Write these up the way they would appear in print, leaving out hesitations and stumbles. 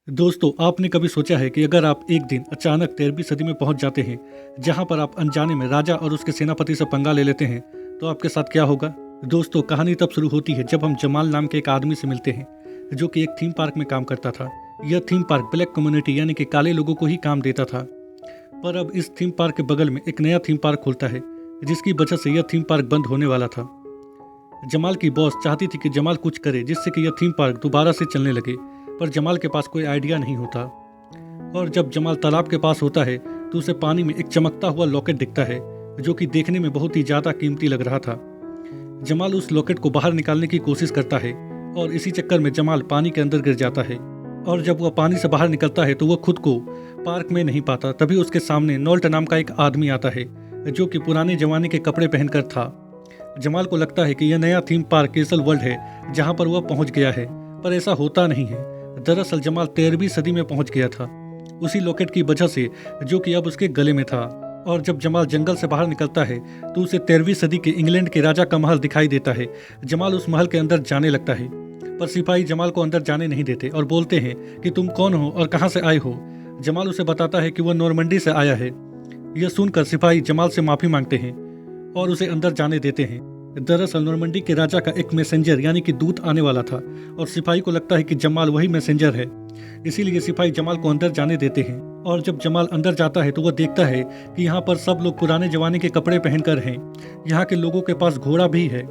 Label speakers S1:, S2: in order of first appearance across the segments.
S1: दोस्तों, आपने कभी सोचा है कि अगर आप एक दिन अचानक 13वीं सदी में पहुंच जाते हैं, जहां पर आप अनजाने में राजा और उसके सेनापति से पंगा ले लेते हैं, तो आपके साथ क्या होगा? दोस्तों, कहानी तब शुरू होती है जब हम जमाल नाम के एक आदमी से मिलते हैं, जो कि एक थीम पार्क में काम करता था। यह थीम पार्क ब्लैक कम्युनिटी यानी कि काले लोगों को ही काम देता था। पर अब इस थीम पार्क के बगल में एक नया थीम पार्क खुलता है, जिसकी वजह से यह थीम पार्क बंद होने वाला था। जमाल की बॉस चाहती थी कि जमाल कुछ करे जिससे कि यह थीम पार्क दोबारा से चलने लगे, पर जमाल के पास कोई आइडिया नहीं होता। और जब जमाल तालाब के पास होता है तो उसे पानी में एक चमकता हुआ लॉकेट दिखता है, जो कि देखने में बहुत ही ज़्यादा कीमती लग रहा था। जमाल उस लॉकेट को बाहर निकालने की कोशिश करता है और इसी चक्कर में जमाल पानी के अंदर गिर जाता है। और जब वह पानी से बाहर निकलता है तो वह खुद को पार्क में नहीं पाता। तभी उसके सामने नॉल्ट नाम का एक आदमी आता है, जो कि पुराने जमाने के कपड़े पहनकर था। जमाल को लगता है कि यह नया थीम पार्क कैसल वर्ल्ड है, जहां पर वह पहुंच गया है, पर ऐसा होता नहीं है। दरअसल जमाल 13वीं सदी में पहुंच गया था, उसी लॉकेट की वजह से, जो कि अब उसके गले में था। और जब जमाल जंगल से बाहर निकलता है तो उसे 13वीं सदी के इंग्लैंड के राजा का महल दिखाई देता है। जमाल उस महल के अंदर जाने लगता है, पर सिपाही जमाल को अंदर जाने नहीं देते और बोलते हैं कि तुम कौन हो और कहाँ से आए हो। जमाल उसे बताता है कि वह नॉर्मंडी से आया है। यह सुनकर सिपाही जमाल से माफ़ी मांगते हैं और उसे अंदर जाने देते हैं। दरअसल नॉर्मंडी के राजा का एक मैसेंजर यानी कि दूत आने वाला था, और सिपाही को लगता है कि जमाल वही मैसेंजर है, इसीलिए सिपाही जमाल को अंदर जाने देते हैं। और जब जमाल अंदर जाता है तो वह देखता है कि यहाँ पर सब लोग पुराने जमाने के कपड़े पहनकर हैं। यहाँ के लोगों के पास घोड़ा भी है,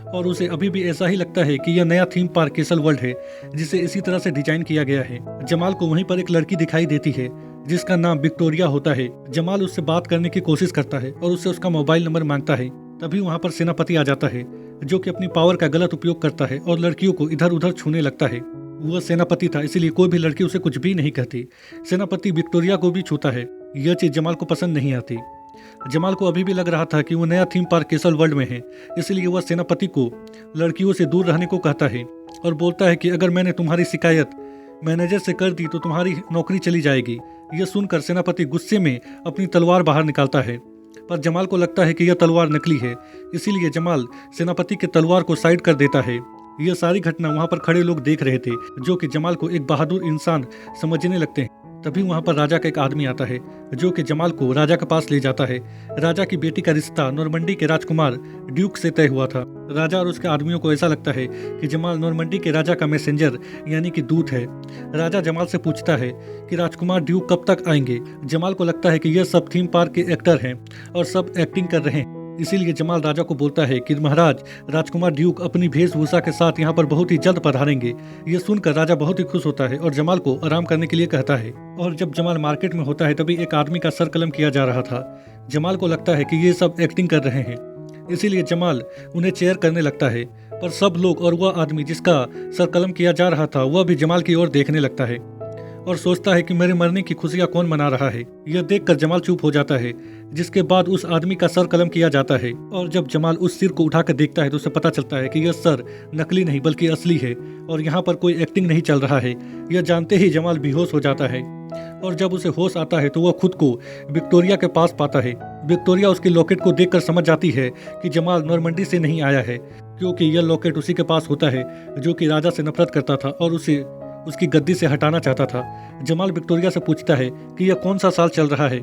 S1: और उसे अभी भी ऐसा ही लगता है कि यह नया थीम पार्क कैसल वर्ल्ड है, जिसे इसी तरह से डिजाइन किया गया है। जमाल को वहीं पर एक लड़की दिखाई देती है, जिसका नाम विक्टोरिया होता है। जमाल उससे बात करने की कोशिश करता है और उससे उसका मोबाइल नंबर मांगता है। तभी वहां पर सेनापति आ जाता है, जो कि अपनी पावर का गलत उपयोग करता है और लड़कियों को इधर उधर छूने लगता है। वह सेनापति था, इसीलिए कोई भी लड़की उसे कुछ भी नहीं कहती। सेनापति विक्टोरिया को भी छूता है। यह चीज जमाल को पसंद नहीं आती। जमाल को अभी भी लग रहा था कि वो नया थीम पार्क कैसल वर्ल्ड में है, इसलिए वह सेनापति को लड़कियों से दूर रहने को कहता है और बोलता है कि अगर मैंने तुम्हारी शिकायत मैनेजर से कर दी तो तुम्हारी नौकरी चली जाएगी। यह सुनकर सेनापति गुस्से में अपनी तलवार बाहर निकालता है, पर जमाल को लगता है कि यह तलवार नकली है, इसीलिए जमाल सेनापति के तलवार को साइड कर देता है। यह सारी घटना वहां पर खड़े लोग देख रहे थे, जो कि जमाल को एक बहादुर इंसान समझने लगते हैं। तभी वहां पर राजा का एक आदमी आता है, जो कि जमाल को राजा के पास ले जाता है। राजा की बेटी का रिश्ता नॉर्मंडी के राजकुमार ड्यूक से तय हुआ था। राजा और उसके आदमियों को ऐसा लगता है कि जमाल नॉर्मंडी के राजा का मैसेंजर यानी कि दूत है। राजा जमाल से पूछता है कि राजकुमार ड्यूक कब तक आएंगे। जमाल को लगता है कि यह सब थीम पार्क के एक्टर हैं और सब एक्टिंग कर रहे हैं, इसीलिए जमाल राजा को बोलता है कि महाराज, राजकुमार ड्यूक अपनी वेशभूषा के साथ यहाँ पर बहुत ही जल्द पधारेंगे। यह सुनकर राजा बहुत ही खुश होता है और जमाल को आराम करने के लिए कहता है। और जब जमाल मार्केट में होता है तभी एक आदमी का सर कलम किया जा रहा था। जमाल को लगता है कि ये सब एक्टिंग कर रहे हैं, इसीलिए जमाल उन्हें चेयर करने लगता है। पर सब लोग और वह आदमी जिसका सर कलम किया जा रहा था, वह भी जमाल की ओर देखने लगता है और सोचता है कि मेरे मरने की खुशियां कौन मना रहा है। यह देखकर जमाल चुप हो जाता है, जिसके बाद उस आदमी का सर कलम किया जाता है। और जब जमाल उस सिर को उठाकर देखता है तो उसे पता चलता है कि यह सर नकली नहीं बल्कि असली है और यहाँ पर कोई एक्टिंग नहीं चल रहा है। यह जानते ही जमाल बेहोश हो जाता है, और जब उसे होश आता है तो वह खुद को विक्टोरिया के पास पाता है। विक्टोरिया उसके लॉकेट को देखकर समझ जाती है कि जमाल नॉर्मंडी से नहीं आया है, क्योंकि यह लॉकेट उसी के पास होता है, जो कि राजा से नफरत करता था और उसे उसकी गद्दी से हटाना चाहता था। जमाल विक्टोरिया से पूछता है कि यह कौन सा साल चल रहा है।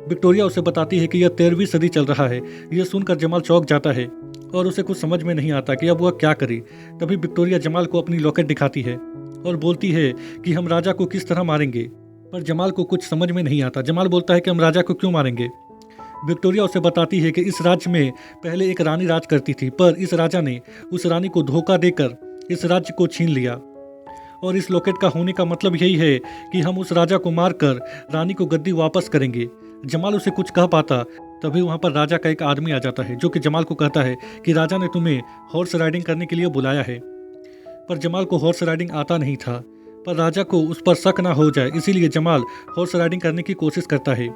S1: विक्टोरिया उसे बताती है कि यह 13वीं सदी चल रहा है। यह सुनकर जमाल चौंक जाता है और उसे कुछ समझ में नहीं आता कि अब वह क्या करे। तभी विक्टोरिया जमाल को अपनी लॉकेट दिखाती है और बोलती है कि हम राजा को किस तरह मारेंगे, पर जमाल को कुछ समझ में नहीं आता। जमाल बोलता है कि हम राजा को क्यों मारेंगे। विक्टोरिया उसे बताती है कि इस राज्य में पहले एक रानी राज करती थी, पर इस राजा ने उस रानी को धोखा देकर इस राज्य को छीन लिया, और इस लॉकेट का होने का मतलब यही है कि हम उस राजा को मारकर रानी को गद्दी वापस करेंगे। जमाल उसे कुछ कह पाता, तभी वहां पर राजा का एक आदमी आ जाता है, जो कि जमाल को कहता है कि राजा ने तुम्हें हॉर्स राइडिंग करने के लिए बुलाया है। पर जमाल को हॉर्स राइडिंग आता नहीं था, पर राजा को उस पर शक ना हो जाए, इसीलिए जमाल हॉर्स राइडिंग करने की कोशिश करता है।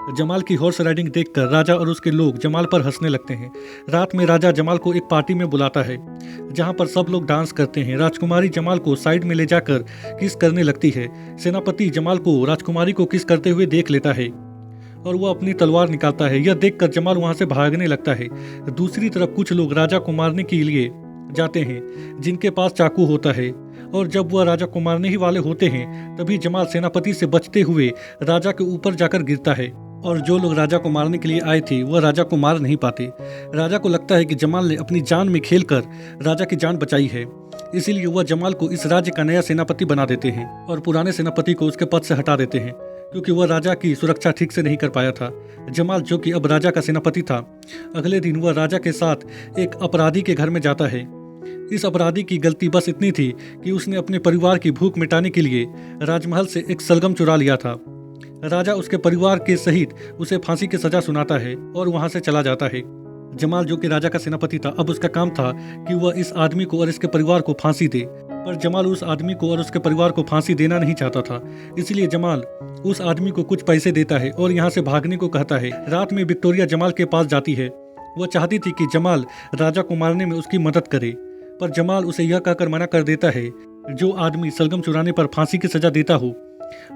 S1: जमाल की हॉर्स राइडिंग देखकर राजा और उसके लोग जमाल पर हंसने लगते हैं। रात में राजा जमाल को एक पार्टी में बुलाता है, जहां पर सब लोग डांस करते हैं। राजकुमारी जमाल को साइड में ले जाकर किस करने लगती है। सेनापति जमाल को राजकुमारी को किस करते हुए देख लेता है और वह अपनी तलवार निकालता है। यह देखकर जमाल वहां से भागने लगता है। दूसरी तरफ कुछ लोग राजा को मारने के लिए जाते हैं, जिनके पास चाकू होता है, और जब वह राजा को मारने ही वाले होते हैं तभी जमाल सेनापति से बचते हुए राजा के ऊपर जाकर गिरता है और जो लोग राजा को मारने के लिए आए थे वह राजा को मार नहीं पाते। राजा को लगता है कि जमाल ने अपनी जान में खेलकर राजा की जान बचाई है, इसीलिए वह जमाल को इस राज्य का नया सेनापति बना देते हैं और पुराने सेनापति को उसके पद से हटा देते हैं क्योंकि वह राजा की सुरक्षा ठीक से नहीं कर पाया था। जमाल जो कि अब राजा का सेनापति था, अगले दिन वह राजा के साथ एक अपराधी के घर में जाता है। इस अपराधी की गलती बस इतनी थी कि उसने अपने परिवार की भूख मिटाने के लिए राजमहल से एक सलगम चुरा लिया था। राजा उसके परिवार के सहित उसे फांसी की सजा सुनाता है और वहां से चला जाता है। जमाल जो कि राजा का सेनापति था, अब उसका काम था कि वह इस आदमी को और इसके परिवार को फांसी दे, पर जमाल उस आदमी को और उसके परिवार को फांसी देना नहीं चाहता था। इसलिए जमाल उस आदमी को कुछ पैसे देता है और यहाँ से भागने को कहता है। रात में विक्टोरिया जमाल के पास जाती है। वह चाहती थी कि जमाल राजा को मारने में उसकी मदद करे, पर जमाल उसे यह कहकर मना कर देता है, जो आदमी सलगम चुराने पर फांसी की सजा देता हो,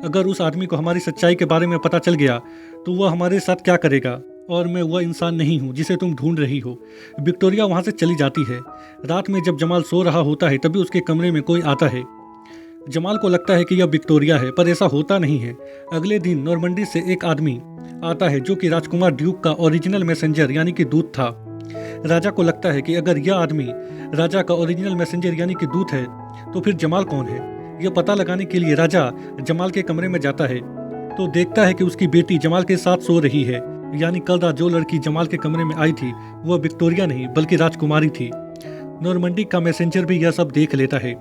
S1: अगर उस आदमी को हमारी सच्चाई के बारे में पता चल गया तो वह हमारे साथ क्या करेगा, और मैं वह इंसान नहीं हूँ जिसे तुम ढूंढ रही हो। विक्टोरिया वहाँ से चली जाती है। रात में जब जमाल सो रहा होता है तभी उसके कमरे में कोई आता है। जमाल को लगता है कि यह विक्टोरिया है, पर ऐसा होता नहीं है। अगले दिन नॉर्मंडी से एक आदमी आता है जो कि राजकुमार ड्यूक का ओरिजिनल मैसेंजर यानी कि दूत था। राजा को लगता है कि अगर यह आदमी राजा का ओरिजिनल मैसेंजर यानी कि दूत है तो फिर जमाल कौन है। यह पता लगाने के लिए राजा जमाल के कमरे में जाता है तो देखता है कि उसकी बेटी जमाल के साथ सो रही है, यानी कल रात जो लड़की जमाल के कमरे में आई थी वह विक्टोरिया नहीं बल्कि राजकुमारी थी। नॉर्मंडी का मैसेंजर भी यह सब देख लेता है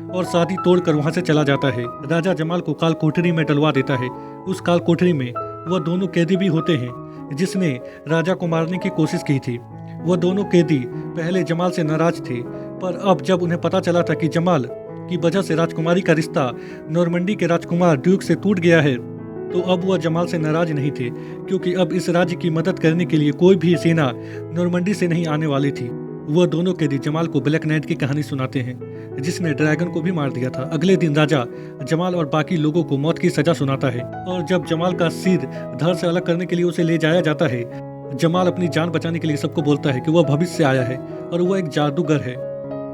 S1: और शादी तोड़कर वहां से चला जाता है। राजा जमाल को काल कोठरी में डलवा देता है। उस काल कोठरी में वह दोनों कैदी भी होते हैं जिसने राजा को मारने की कोशिश की थी। वह दोनों कैदी पहले जमाल से नाराज थे, पर अब जब उन्हें पता चला था कि जमाल की वजह से राजकुमारी का रिश्ता नॉर्मंडी के राजकुमार ड्यूक से टूट गया है, तो अब वह जमाल से नाराज नहीं थे, क्योंकि अब इस राज्य की मदद करने के लिए कोई भी सेना नॉर्मंडी से नहीं आने वाली थी। वह दोनों कैदी जमाल को ब्लैक नाइट की कहानी सुनाते हैं जिसने ड्रैगन को भी मार दिया था। अगले दिन राजा जमाल और बाकी लोगों को मौत की सजा सुनाता है और जब जमाल का सिर धड़ से अलग करने के लिए उसे ले जाया जाता है, जमाल अपनी जान बचाने के लिए सबको बोलता है कि वह भविष्य से आया है और वह एक जादूगर है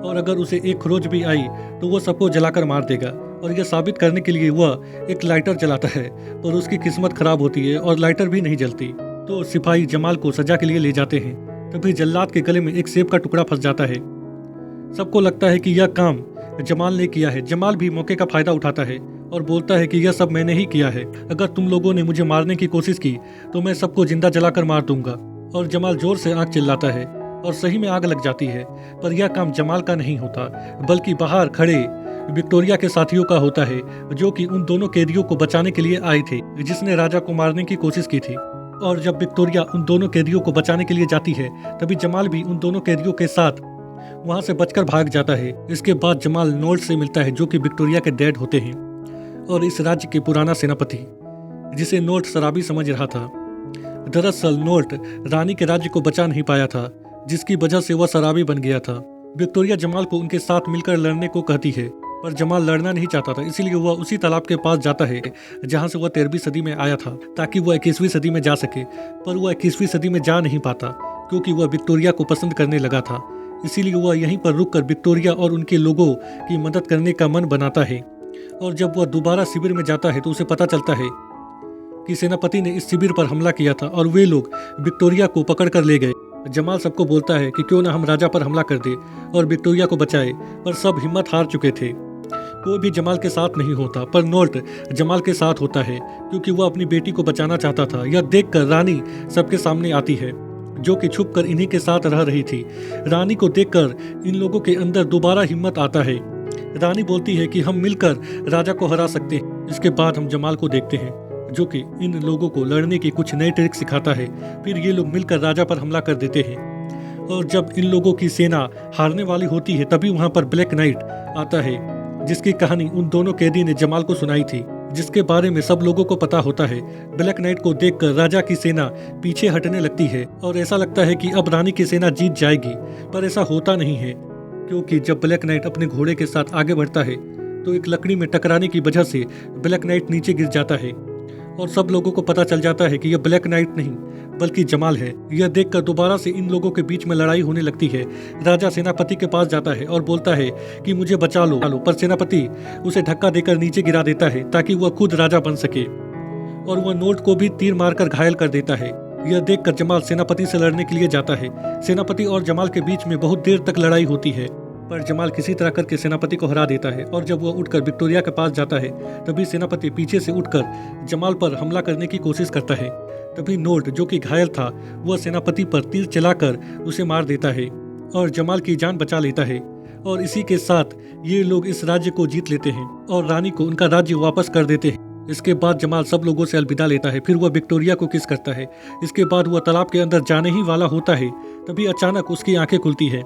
S1: और अगर उसे एक खरोच भी आई तो वह सबको जलाकर मार देगा। और यह साबित करने के लिए वह एक लाइटर जलाता है, पर उसकी किस्मत खराब होती है और लाइटर भी नहीं जलती। तो सिपाही जमाल को सजा के लिए ले जाते हैं। तभी जल्लाद के गले में एक सेब का टुकड़ा फंस जाता है। सबको लगता है कि यह काम जमाल ने किया है। जमाल भी मौके का फायदा उठाता है और बोलता है कि यह सब मैंने ही किया है। अगर तुम लोगों ने मुझे मारने की कोशिश की तो मैं सबको जिंदा जलाकर मार दूंगा। और जमाल जोर से आग चिल्लाता है और सही में आग लग जाती है, पर यह काम जमाल का नहीं होता बल्कि बाहर खड़े विक्टोरिया के साथियों का होता है, जो कि उन दोनों कैदियों को बचाने के लिए आए थे जिसने राजा को मारने की कोशिश की थी। और जब विक्टोरिया उन दोनों कैदियों को बचाने के लिए जाती है तभी जमाल भी उन दोनों कैदियों के साथ वहां से बचकर भाग जाता है। इसके बाद जमाल नोल्ट से मिलता है जो कि विक्टोरिया के डैड होते हैं और इस राज्य के पुराना सेनापति, जिसे नोल्ट शराबी समझ रहा था। दरअसल नोल्ट रानी के राज्य को बचा नहीं पाया था, जिसकी वजह से वह शराबी बन गया था। विक्टोरिया जमाल को उनके साथ मिलकर लड़ने को कहती है, पर जमाल लड़ना नहीं चाहता था, इसीलिए वह उसी तालाब के पास जाता है जहां से वह 13वीं सदी में आया था, ताकि वह 21वीं सदी में जा सके। पर वह 21वीं सदी में जा नहीं पाता क्योंकि वह विक्टोरिया को पसंद करने लगा था। इसीलिए वह यहीं पर रुककर विक्टोरिया और उनके लोगों की मदद करने का मन बनाता है। और जब वह दोबारा शिविर में जाता है तो उसे पता चलता है कि सेनापति ने इस शिविर पर हमला किया था और वे लोग विक्टोरिया को पकड़ कर ले गए। जमाल सबको बोलता है कि क्यों ना हम राजा पर हमला कर दे और विक्टोरिया को बचाए, पर सब हिम्मत हार चुके थे। कोई भी जमाल के साथ नहीं होता, पर नोल्ट जमाल के साथ होता है क्योंकि वह अपनी बेटी को बचाना चाहता था। यह देखकर रानी सबके सामने आती है जो कि छुपकर इन्हीं के साथ रह रही थी। रानी को देखकर इन लोगों के अंदर दोबारा हिम्मत आता है। रानी बोलती है कि हम मिलकर राजा को हरा सकते हैं। इसके बाद हम जमाल को देखते हैं जो कि इन लोगों को लड़ने की कुछ नई ट्रिक सिखाता है। फिर ये लोग मिलकर राजा पर हमला कर देते हैं और जब इन लोगों की सेना हारने वाली होती है तभी वहां पर ब्लैक नाइट आता है, जिसकी कहानी उन दोनों कैदी ने जमाल को सुनाई थी, जिसके बारे में सब लोगों को पता होता है। ब्लैक नाइट को देखकर राजा की सेना पीछे हटने लगती है और ऐसा लगता है कि अब रानी की सेना जीत जाएगी, पर ऐसा होता नहीं है क्योंकि जब ब्लैक नाइट अपने घोड़े के साथ आगे बढ़ता है तो एक लकड़ी में टकराने की वजह से ब्लैक नाइट नीचे गिर जाता है और सब लोगों को पता चल जाता है कि यह ब्लैक नाइट नहीं बल्कि जमाल है। यह देखकर दोबारा से इन लोगों के बीच में लड़ाई होने लगती है। राजा सेनापति के पास जाता है और बोलता है कि मुझे बचा लो, पर सेनापति उसे धक्का देकर नीचे गिरा देता है ताकि वह खुद राजा बन सके, और वह नोट को भी तीर मारकर घायल कर देता है। यह देखकर जमाल सेनापति से लड़ने के लिए जाता है। सेनापति और जमाल के बीच में बहुत देर तक लड़ाई होती है, पर जमाल किसी तरह करके सेनापति को हरा देता है। और जब वह उठकर विक्टोरिया के पास जाता है, तभी सेनापति पीछे से उठकर जमाल पर हमला करने की कोशिश करता है। तभी नोट, जो कि घायल था, वह सेनापति पर तीर चलाकर उसे मार देता है और जमाल की जान बचा लेता है। और इसी के साथ ये लोग इस राज्य को जीत लेते हैं और रानी को उनका राज्य वापस कर देते हैं। इसके बाद जमाल सब लोगों से अलविदा लेता है। फिर वह विक्टोरिया को किस करता है। इसके बाद वह तालाब के अंदर जाने ही वाला होता है, तभी अचानक उसकी आंखें खुलती है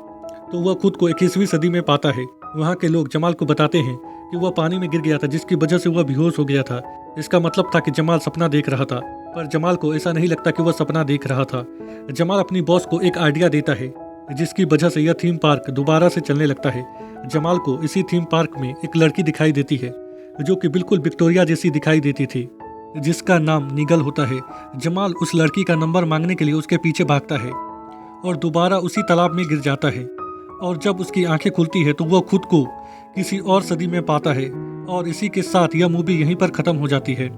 S1: तो वह खुद को 21वीं सदी में पाता है। वहाँ के लोग जमाल को बताते हैं कि वह पानी में गिर गया था, जिसकी वजह से वह बेहोश हो गया था। इसका मतलब था कि जमाल सपना देख रहा था, पर जमाल को ऐसा नहीं लगता कि वह सपना देख रहा था। जमाल अपनी बॉस को एक आइडिया देता है, जिसकी वजह से यह थीम पार्क दोबारा से चलने लगता है। जमाल को इसी थीम पार्क में एक लड़की दिखाई देती है, जो कि बिल्कुल विक्टोरिया जैसी दिखाई देती थी, जिसका नाम निगल होता है। जमाल उस लड़की का नंबर मांगने के लिए उसके पीछे भागता है और दोबारा उसी तालाब में गिर जाता है। और जब उसकी आंखें खुलती है तो वह खुद को किसी और सदी में पाता है। और इसी के साथ यह मूवी यहीं पर ख़त्म हो जाती है।